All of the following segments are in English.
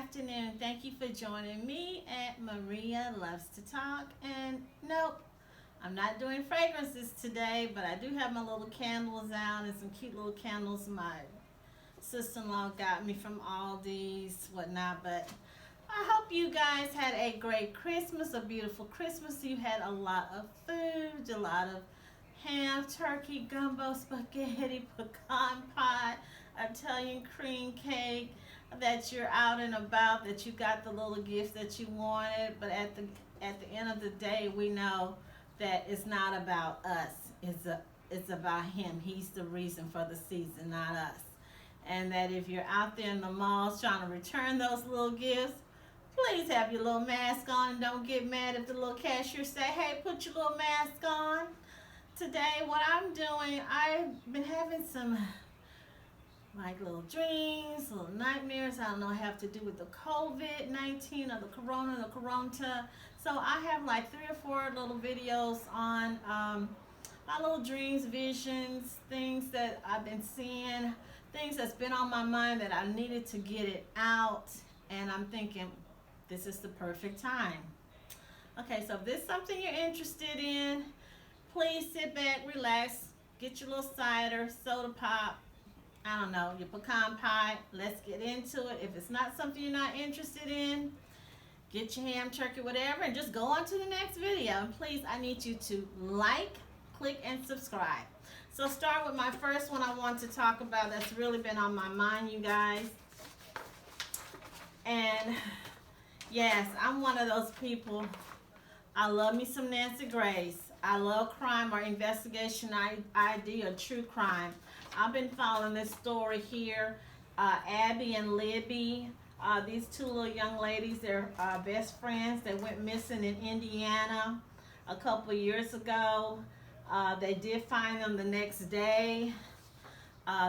afternoon. Thank you for joining me at Maria Loves to Talk. And nope, I'm not doing fragrances today, but I do have my little candles out and some cute little candles my sister-in-law got me from Aldi's, whatnot. But I hope you guys had a great Christmas, a beautiful Christmas. You had a lot of food, a lot of ham, turkey, gumbo, spaghetti, pecan pie, Italian cream cake, that you're out and about, that you got the little gifts that you wanted, but at the end of the day, we know that it's not about us. It's about him. He's the reason for the season, not us. And that if you're out there in the malls trying to return those little gifts, please have your little mask on and don't get mad if the little cashier say, "Hey, put your little mask on." Today, what I'm doing, I've been having some like little dreams, little nightmares. I don't know, have to do with the COVID-19 or the corona. So I have like 3 or 4 little videos on my little dreams, visions, things that I've been seeing, things that's been on my mind that I needed to get it out. And I'm thinking, this is the perfect time. Okay, so if this is something you're interested in, please sit back, relax, get your little cider, soda pop, I don't know, your pecan pie. Let's get into it. If it's not something you're not interested in, get your ham, turkey, whatever, and just go on to the next video. And please, I need you to like, click, and subscribe. So start with my first one I want to talk about that's really been on my mind, you guys. And yes, I'm one of those people. I love me some Nancy Grace. I love crime or investigation ID or true crime. I've been following this story here. Abby and Libby, these 2 little young ladies, they're best friends. They went missing in Indiana a couple of years ago. They did find them the next day.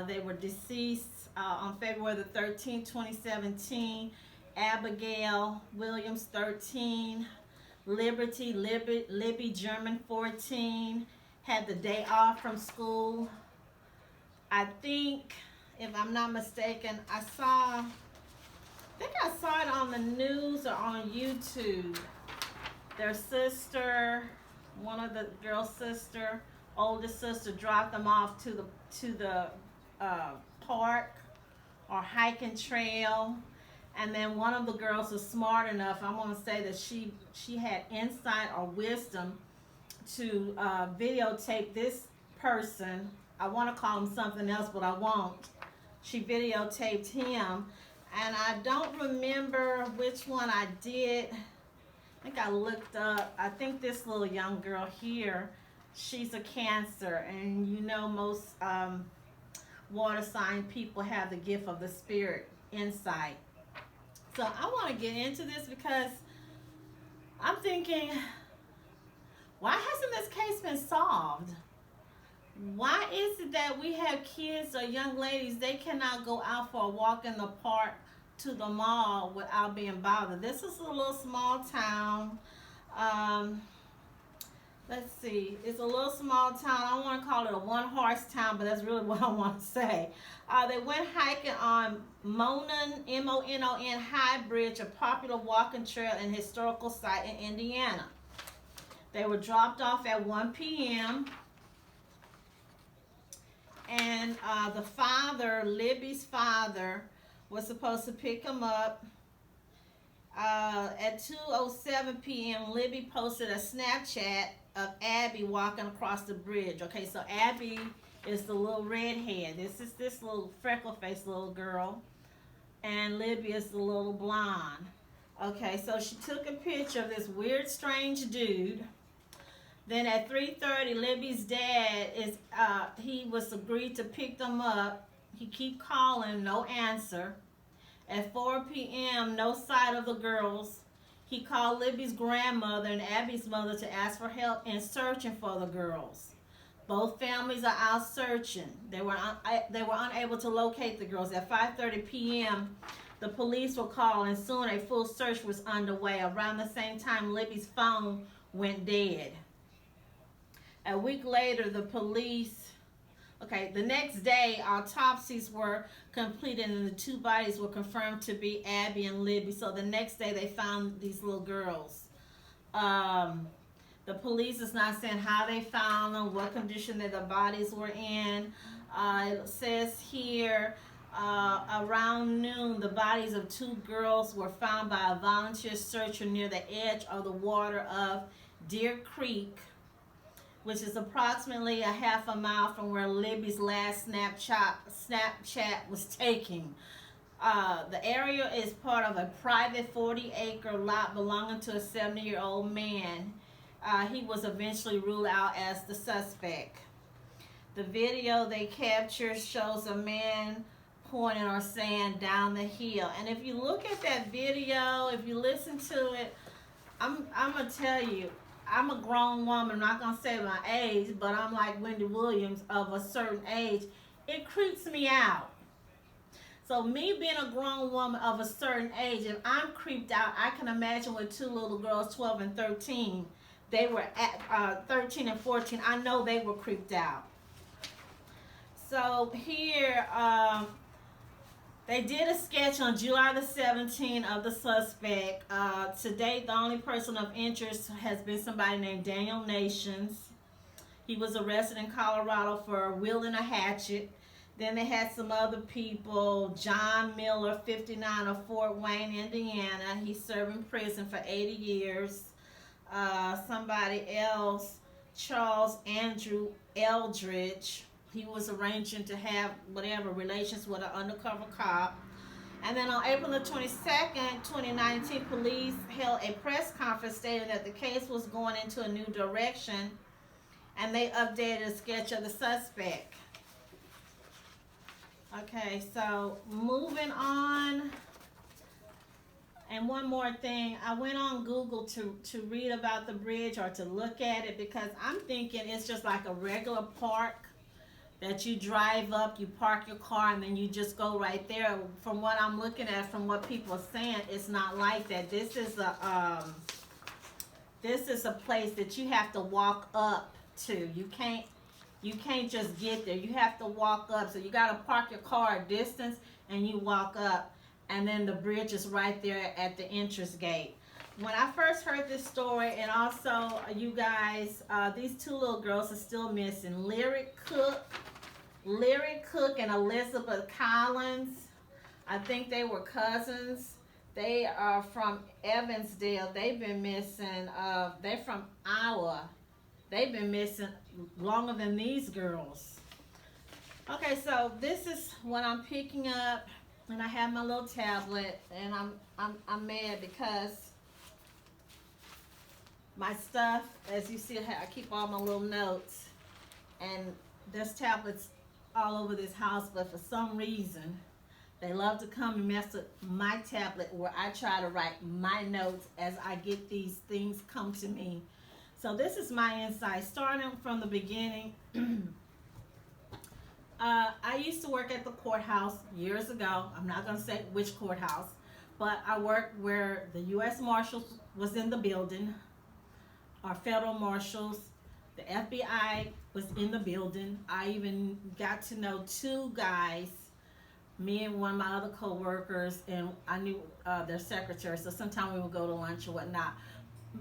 They were deceased on February the 13th, 2017. Abigail Williams, 13. Libby German, 14. Had the day off from school. I think, if I'm not mistaken, I think I saw it on the news or on YouTube. Their sister, one of the girl's sister, oldest sister, dropped them off to the park or hiking trail. And then one of the girls was smart enough, I want to say that she had insight or wisdom to videotape this person. I want to call him something else, but I won't. She videotaped him. And I don't remember which one I did. I think I looked up. I think this little young girl here, she's a Cancer. And you know most water sign people have the gift of the spirit, insight. So I want to get into this because I'm thinking, why hasn't this case been solved? Why is it that we have kids or young ladies, they cannot go out for a walk in the park to the mall without being bothered? This is a little small town. Let's see. It's a little small town. I don't want to call it a one-horse town, but that's really what I want to say. They went hiking on Monon, M-O-N-O-N High Bridge, a popular walking trail and historical site in Indiana. They were dropped off at 1 p.m. And the father, Libby's father, was supposed to pick him up. At 2:07 p.m., Libby posted a Snapchat of Abby walking across the bridge. Okay, so Abby is the little redhead. This is this little freckle-faced little girl. And Libby is the little blonde. Okay, so she took a picture of this weird, strange dude. Then at 3:30, Libby's dad he was agreed to pick them up. He keep calling, no answer. At 4 p.m., no sight of the girls. He called Libby's grandmother and Abby's mother to ask for help in searching for the girls. Both families are out searching. They were unable to locate the girls. At 5:30 p.m., the police were called, and soon a full search was underway. Around the same time, Libby's phone went dead. A week later, the police Okay, the next day, autopsies were completed and the two bodies were confirmed to be Abby and Libby. So the next day, they found these little girls. Um, the police is not saying how they found them, what condition that the bodies were in. It says here around noon, the bodies of two girls were found by a volunteer searcher near the edge of the water of Deer Creek, which is approximately a half a mile from where Libby's last Snapchat was taken. The area is part of a private 40-acre lot belonging to a 70-year-old man. He was eventually ruled out as the suspect. The video they captured shows a man pointing or saying down the hill. And if you look at that video, if you listen to it, I'm going to tell you, I'm a grown woman. I'm not going to say my age, but I'm like Wendy Williams of a certain age. It creeps me out. So me being a grown woman of a certain age, if I'm creeped out, I can imagine with two little girls, 12 and 13. They were at 13 and 14. I know they were creeped out. So here, they did a sketch on July the 17th of the suspect. To date, the only person of interest has been somebody named Daniel Nations. He was arrested in Colorado for wielding a hatchet. Then they had some other people. John Miller, 59, of Fort Wayne, Indiana. He's serving prison for 80 years. Somebody else, Charles Andrew Eldridge. He was arranging to have whatever relations with an undercover cop. And then on April the 22nd, 2019, police held a press conference stating that the case was going into a new direction, and they updated a sketch of the suspect. Okay, so moving on. And one more thing, I went on Google to read about the bridge or to look at it, because I'm thinking it's just like a regular park that you drive up, you park your car, and then you just go right there. From what I'm looking at, from what people are saying, it's not like that. This is a place that you have to walk up to. You can't just get there. You have to walk up. So you got to park your car a distance and you walk up, and then the bridge is right there at the entrance gate. When I first heard this story, and also you guys, these two little girls are still missing. Lyric Cook and Elizabeth Collins. I think they were cousins. They are from Evansdale. They've been missing. They're from Iowa. They've been missing longer than these girls. Okay, so this is what I'm picking up, and I have my little tablet, and I'm mad because my stuff, as you see, I keep all my little notes, and there's tablets all over this house, but for some reason they love to come and mess with my tablet where I try to write my notes as I get these things come to me. So this is my insight, starting from the beginning. I used to work at the courthouse years ago. I'm not going to say which courthouse, but I worked where the U.S. Marshals was in the building, our federal marshals. The FBI was in the building. I even got to know two guys, me and one of my other co-workers, and I knew their secretary, so sometimes we would go to lunch or whatnot.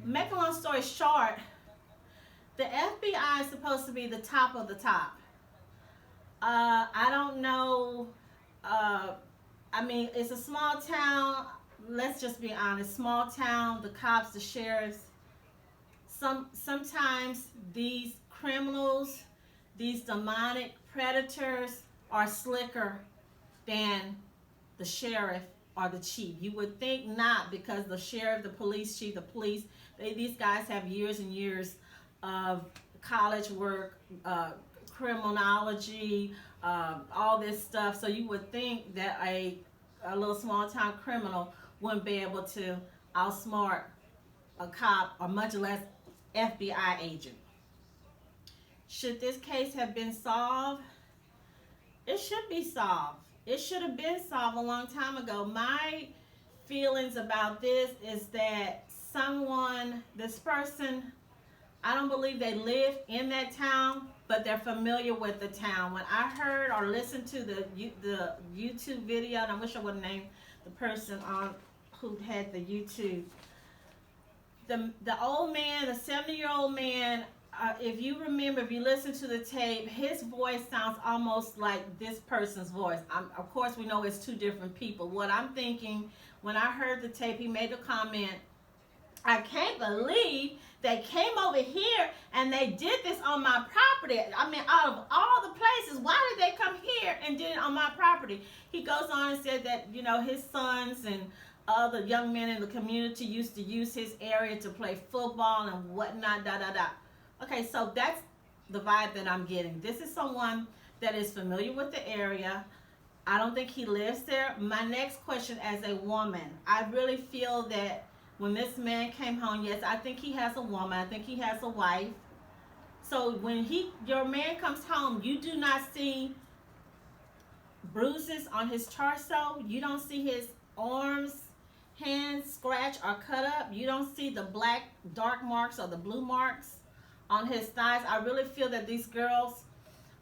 Make a long story short, the FBI is supposed to be the top of the top. I don't know. I mean, it's a small town. Let's just be honest. Small town, the cops, the sheriffs. Sometimes these criminals, these demonic predators are slicker than the sheriff or the chief. You would think not, because the sheriff, the police chief, the police, these guys have years and years of college work, criminology, all this stuff. So you would think that a little small town criminal wouldn't be able to outsmart a cop, or much less FBI agent. Should this case have been solved? It should be solved. It should have been solved a long time ago. My feelings about this is that this person, I don't believe they live in that town. but they're familiar with the town. When I heard or listened to the YouTube video, and I wish I would have named the person on who had the YouTube, the old man, the 70-year-old man, if you remember, if you listen to the tape, his voice sounds almost like this person's voice. Of course, we know it's two different people. What I'm thinking, when I heard the tape, he made a comment, I can't believe they came over here and they did this on my property. I mean, out of all the places, why did they come here and did it on my property? He goes on and said that, you know, his sons and other young men in the community used to use his area to play football and whatnot, Okay, so that's the vibe that I'm getting. This is someone that is familiar with the area. I don't think he lives there. My next question, as a woman, I really feel that when this man came home, yes, I think he has a woman. I think he has a wife. So when your man comes home, you do not see bruises on his torso. You don't see his arms, hands scratched or cut up. You don't see the black dark marks or the blue marks on his thighs. I really feel that these girls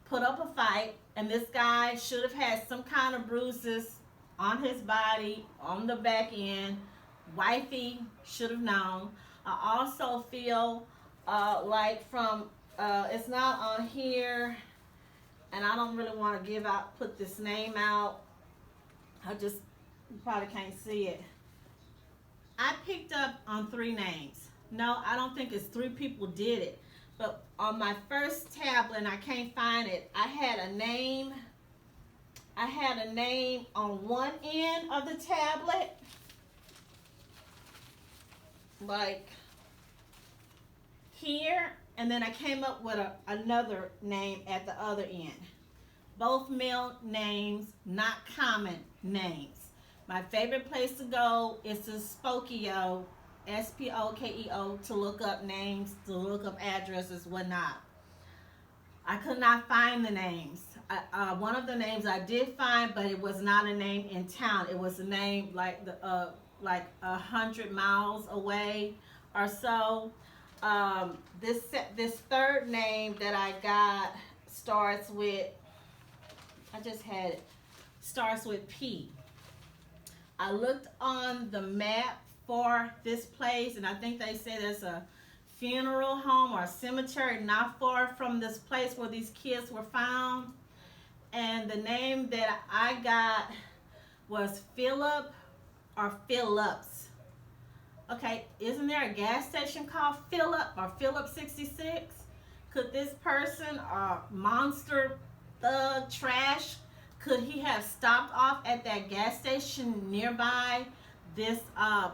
put up a fight, and this guy should have had some kind of bruises on his body, on the back end. Wifey should have known. I also feel like from, it's not on here, and I don't really want to put this name out. You probably can't see it. I picked up on 3 names. No, I don't think it's 3 people did it. But on my first tablet, and I can't find it, I had a name on one end of the tablet, like here, and then I came up with another name at the other end. Both male names, not common names. My favorite place to go is to Spokeo, Spokeo, to look up names, to look up addresses, whatnot. I could not find the names. One of the names I did find, but it was not a name in town. It was a name like 100 miles away or so. This third name that I got starts with, I just had it, starts with P. I looked on the map for this place, and I think they say there's a funeral home or a cemetery not far from this place where these kids were found. And the name that I got was Philip or Phillips. Okay, isn't there a gas station called Philip or Philip 66? Could this person, monster, thug, trash, could he have stopped off at that gas station nearby this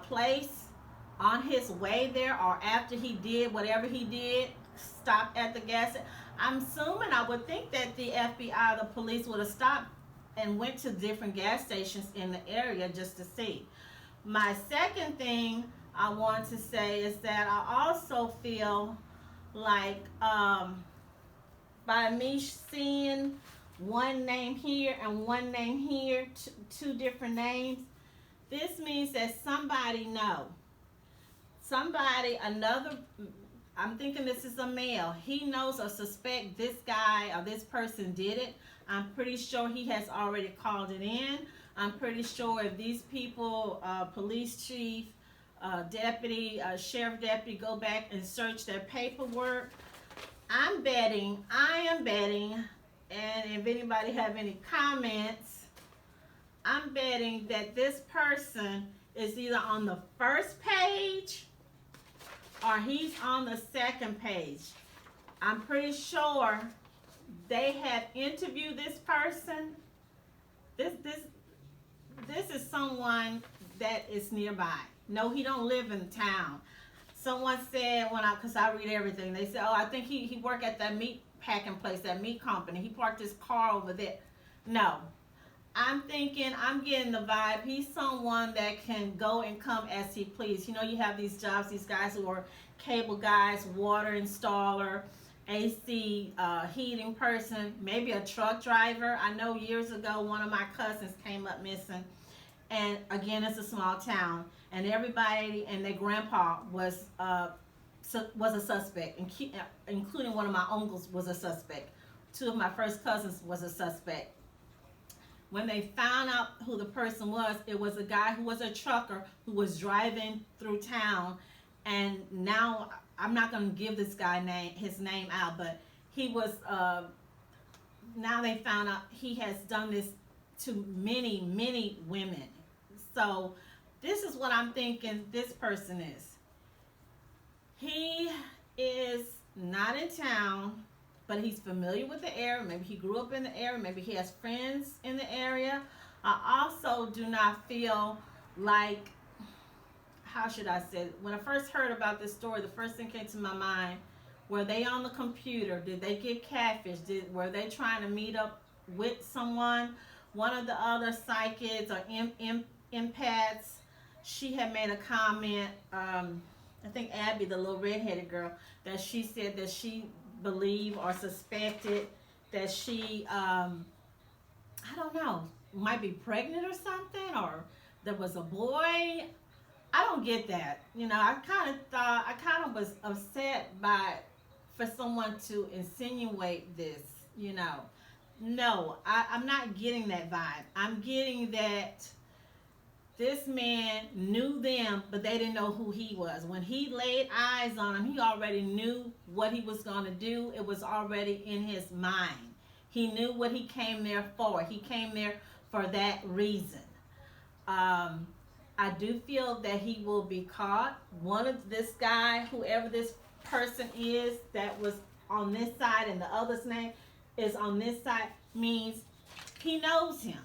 place on his way there, or after he did whatever he did, stopped at the gas station? I'm assuming, I would think that the FBI, the police, would have stopped and went to different gas stations in the area just to see. My second thing I want to say is that I also feel like by me seeing one name here and one name here, two different names, this means that somebody knows. I'm thinking this is a male. He knows or suspect this guy or this person did it. I'm pretty sure he has already called it in. I'm pretty sure if these people, police chief, deputy, sheriff deputy, go back and search their paperwork, I am betting, and if anybody have any comments, I'm betting that this person is either on the first page or he's on the second page. I'm pretty sure they have interviewed this person. This is someone that is nearby. No, he don't live in town. Someone said, because I read everything, they said, oh, I think he worked at that meat packing place, that meat company. He parked his car over there. No. I'm getting the vibe. He's someone that can go and come as he please. You know, you have these jobs, these guys who are cable guys, water installer, AC heating person, maybe a truck driver. I know years ago one of my cousins came up missing. And again, it's a small town. And everybody and their grandpa was was a suspect, including one of my uncles was a suspect. Two of my first cousins was a suspect. When they found out who the person was, it was a guy who was a trucker who was driving through town. And now I'm not going to give this guy his name out, but he was. Now they found out he has done this to many women. So this is what I'm thinking this person is. He is not in town, but he's familiar with the area. Maybe he grew up in the area. Maybe he has friends in the area. I also do not feel like, how should I say it? When I first heard about this story, the first thing came to my mind, were they on the computer? Did they get catfished? Were they trying to meet up with someone? One of the other psychics or empaths, she had made a comment, I think Abby, the little redheaded girl, that she said that she believed or suspected that she, I don't know, might be pregnant or something, or there was a boy. I don't get that. You know, I kind of was upset for someone to insinuate this, you know. No, I'm not getting that vibe. I'm getting that this man knew them, but they didn't know who he was. When he laid eyes on him, he already knew what he was going to do. It was already in his mind. He knew what he came there for. He came there for that reason. I do feel that he will be caught. One of this guy, whoever this person is that was on this side and the other's name is on this side, means he knows him.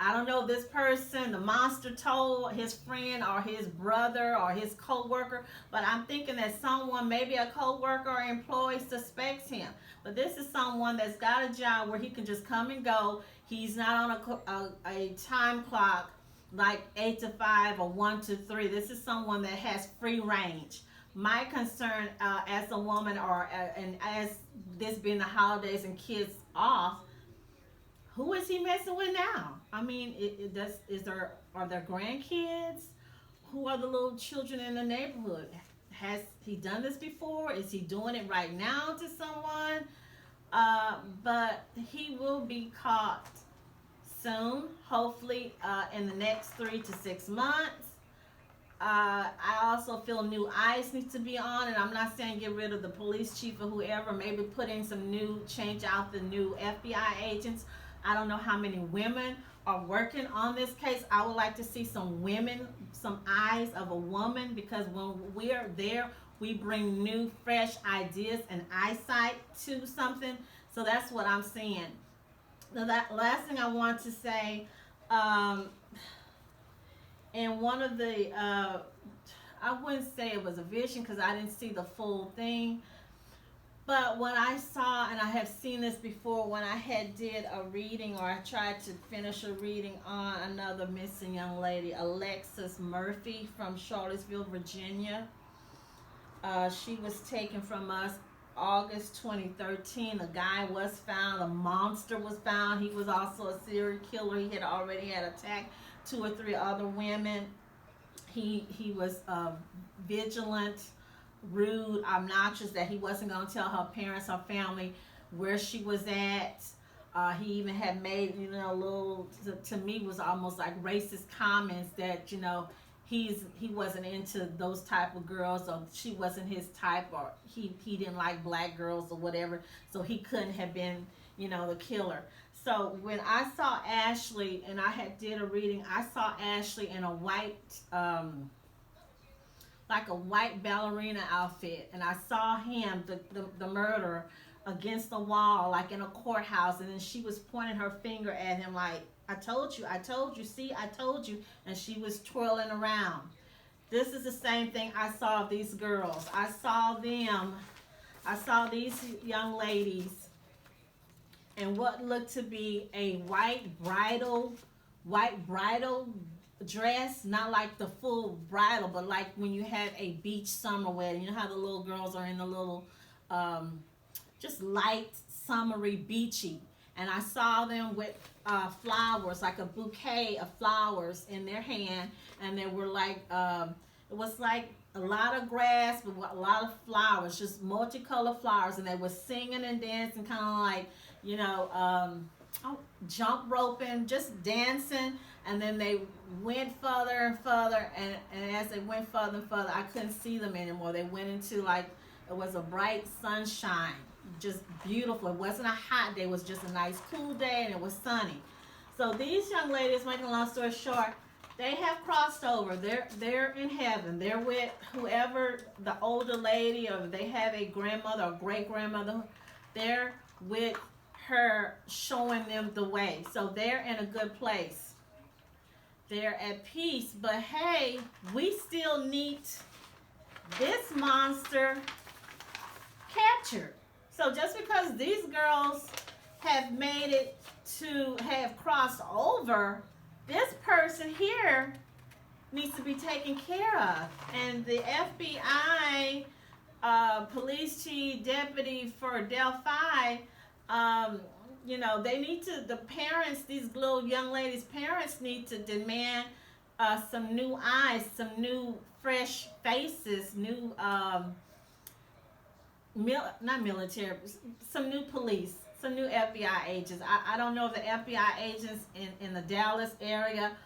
I don't know if this person, the monster, told his friend or his brother or his co-worker, but I'm thinking that someone, maybe a co-worker or employee, suspects him. But this is someone that's got a job where he can just come and go. He's not on a time clock like 8 to 5 or 1 to 3. This is someone that has free range. My concern as a woman, and as this being the holidays and kids off, who is he messing with now? I mean, are there grandkids? Who are the little children in the neighborhood? Has he done this before? Is he doing it right now to someone? But he will be caught soon, hopefully in the next 3 to 6 months. I also feel new eyes need to be on, and I'm not saying get rid of the police chief or whoever, maybe put in some new, change out the new FBI agents. I don't know how many women are working on this case. I would like to see some women, some eyes of a woman, because when we're there, we bring new, fresh ideas and eyesight to something. So that's what I'm seeing. Now, that last thing I want to say, and one of the, I wouldn't say it was a vision because I didn't see the full thing, but what I saw, and I have seen this before when I did a reading, or I tried to finish a reading on another missing young lady, Alexis Murphy from Charlottesville, Virginia. She was taken from us August 2013. A guy was found, a monster was found. He was also a serial killer. He had already attacked 2 or 3 other women. He was vigilant, rude, obnoxious, that he wasn't going to tell her parents, her family, where she was at. He even had made, little, to me, was almost like racist comments that, he wasn't into those type of girls, or she wasn't his type, or he didn't like black girls or whatever, so he couldn't have been, the killer. So when I saw Ashley, and I did a reading, I saw Ashley in a white, like a white ballerina outfit, and I saw him, the murderer, against the wall, like in a courthouse, and then she was pointing her finger at him like, I told you, see, I told you, and she was twirling around. This is the same thing I saw of these girls. I saw these young ladies in what looked to be a white bridal dress, not like the full bridal, but like when you have a beach summer wedding. You know how the little girls are in the little, just light, summery, beachy. And I saw them with flowers, like a bouquet of flowers in their hand, and they were like It was like a lot of grass, but a lot of flowers, just multicolored flowers, and they were singing and dancing, kind of like, you know, jump roping, just dancing. And then they went further and further, and as they went further and further, I couldn't see them anymore. They went into like, it was a bright sunshine, just beautiful. It wasn't a hot day, it was just a nice cool day, and it was sunny. So these young ladies, making a long story short, they have crossed over. They're in heaven. They're with whoever, the older lady, or they have a grandmother or great grandmother. They're with her, showing them the way. So they're in a good place. They're at peace. But hey, we still need this monster captured. So just because these girls have made it to have crossed over, this person here needs to be taken care of. And the FBI police chief deputy for Delphi, you know, they need to, the parents, these little young ladies' parents need to demand some new eyes, some new fresh faces, new, not military, some new police, some new FBI agents. I don't know if the FBI agents in the Dallas area,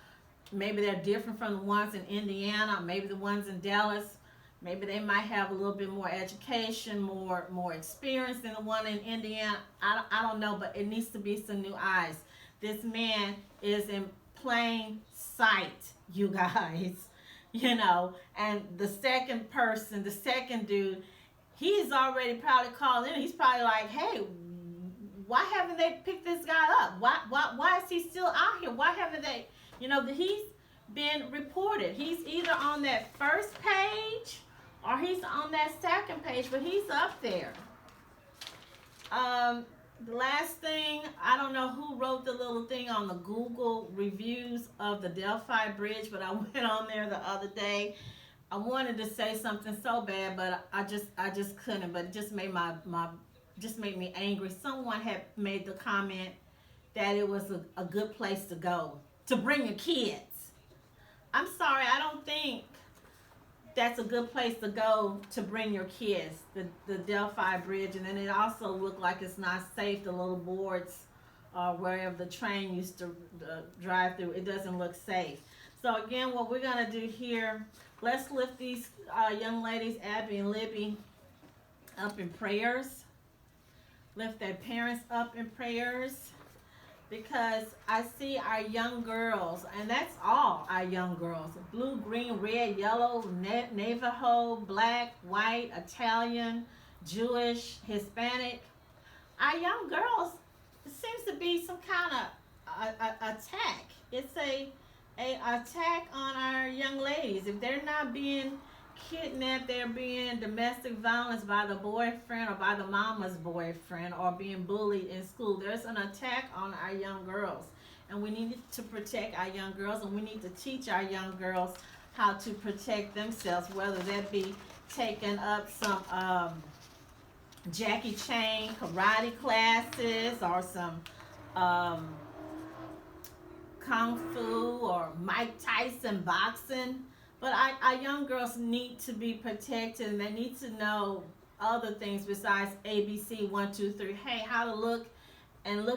maybe they're different from the ones in Indiana, maybe the ones in Dallas, maybe they might have a little bit more education, more experience than the one in Indiana. I don't know, but it needs to be some new eyes. This man is in plain sight, you guys, you know, and the second person, the second dude, he's already probably called in. He's probably like, hey, why haven't they picked this guy up? Why is he still out here? Why haven't they, you know, he's been reported. He's either on that first page or he's on that second page, but he's up there. The last thing, I don't know who wrote the little thing on the Google reviews of the Delphi Bridge, but I went on there the other day. I wanted to say something so bad, but I just couldn't. But it just made just made me angry. Someone had made the comment that it was a good place to go to bring your kids. I'm sorry, I don't think that's a good place to go to bring your kids, the Delphi Bridge. And then it also looked like it's not safe, the little boards wherever the train used to drive through. It doesn't look safe. So again, what we're going to do here, let's lift these young ladies, Abby and Libby, up in prayers. Lift their parents up in prayers. Because I see our young girls, and that's all our young girls, blue, green, red, yellow, Navajo, black, white, Italian, Jewish, Hispanic. Our young girls, it seems to be some kind of attack. It's a attack on our young ladies. If they're not being kidnapped, they're being domestic violence by the boyfriend or by the mama's boyfriend, or being bullied in school. There's an attack on our young girls, and we need to protect our young girls, and we need to teach our young girls how to protect themselves, whether that be taking up some Jackie Chan karate classes, or some Kung Fu or Mike Tyson boxing. But our young girls need to be protected, and they need to know other things besides ABC 1, 2, 3. Hey, how to look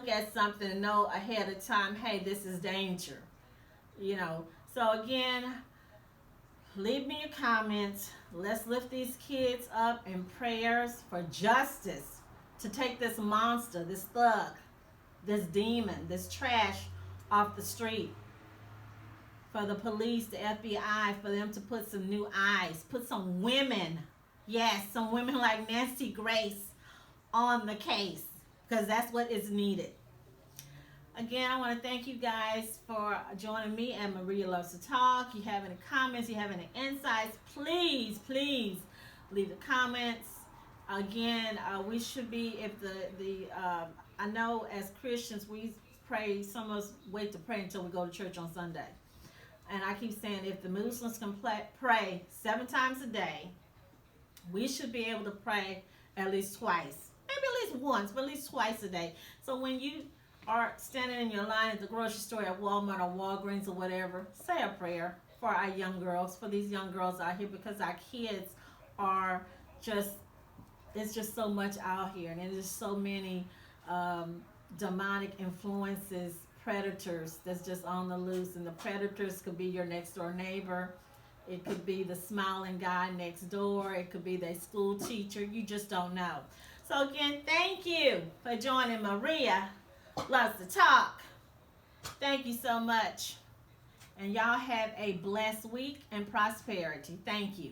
at something and know ahead of time, hey, this is danger. You know. So again, leave me your comments. Let's lift these kids up in prayers for justice, to take this monster, this thug, this demon, this trash off the street. For the police, the FBI, for them to put some new eyes, put some women, yes, some women like Nancy Grace on the case, because that's what is needed. Again, I want to thank you guys for joining me and Maria Loves to Talk. You have any comments, you have any insights, please leave the comments. Again, we should be, if I know as Christians, we pray, some of us wait to pray until we go to church on Sunday. And I keep saying, if the Muslims can pray 7 times a day, we should be able to pray at least twice. Maybe at least once, but at least twice a day. So when you are standing in your line at the grocery store, at Walmart or Walgreens or whatever, say a prayer for our young girls, for these young girls out here, because our kids are just, it's just so much out here, and there's so many demonic influences, predators that's just on the loose. And the predators could be your next door neighbor, it could be the smiling guy next door, it could be the school teacher. You just don't know. So again, thank you for joining Maria Loves to Talk. Thank you so much. And y'all have a blessed week and prosperity. Thank you.